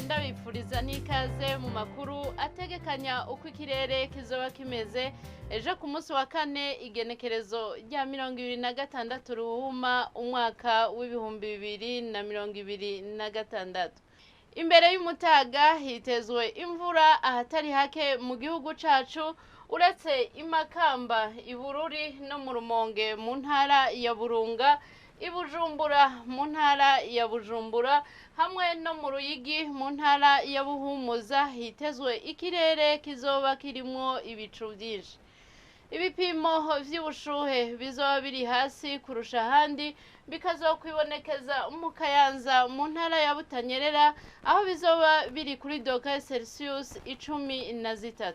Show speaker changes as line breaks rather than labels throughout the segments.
ndabipfuriza n'ikaze mu makuru ategekanya uko ikirere kizoba kimeze ejo ku munsi wa kane igenekerezo rya 26 Ruhuhuma umwaka w'ibihumbi 2026. Imbere y'umutaga hitezwe imvura ahatari hake mu gihugu cacu uretse Imakamba, Ibururi no mu Rumonge mu ntara ya Burunga, Ibujumbura mu ntara ya Bujumbura hamwe no mu Ruyigi mu ntara ya Ruhuhumuza hitezwe ikirere kizoba kirimwo ibicu vyinshi. Ibipimo vy'ubushuhe bizoba biri hasi kurusha ahandi bikazokwibonekeza mu Kayanza mu ntara ya Butanyerera aho bizoba biri kuri dogere Celsius 13.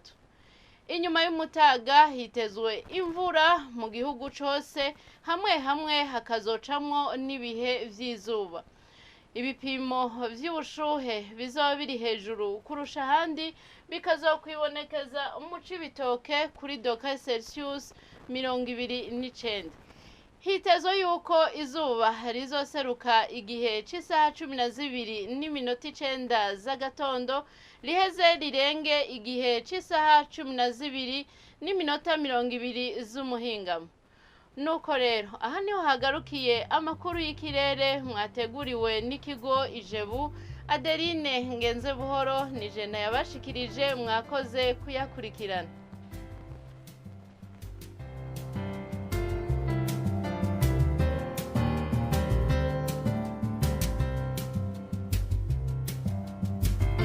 Inyuma y'umutaga hitezwe imvura mu gihugu cose hamwe hamwe hakazocamwo n'ibihe vy'izuba. Ibipimo vy'ubushuhe bizoba biri hejuru kurusha ahandi bikazokwibonekeza mu Cibitoke kuri dogere Celsius 29. Hitezwe yuko izuba rizoseruka igihe c'isaha 12:09 z'agatondo riheze rirenge igihe c'isaha 12:20 z'umuhingamo. Nuko rero aha niho hagarukiye amakuru y'ikirere mwateguriwe n'ikigo Ijebu. Adeline Ngenze Buhoro nije nayabashikirije, mwakoze kuyakurikirana.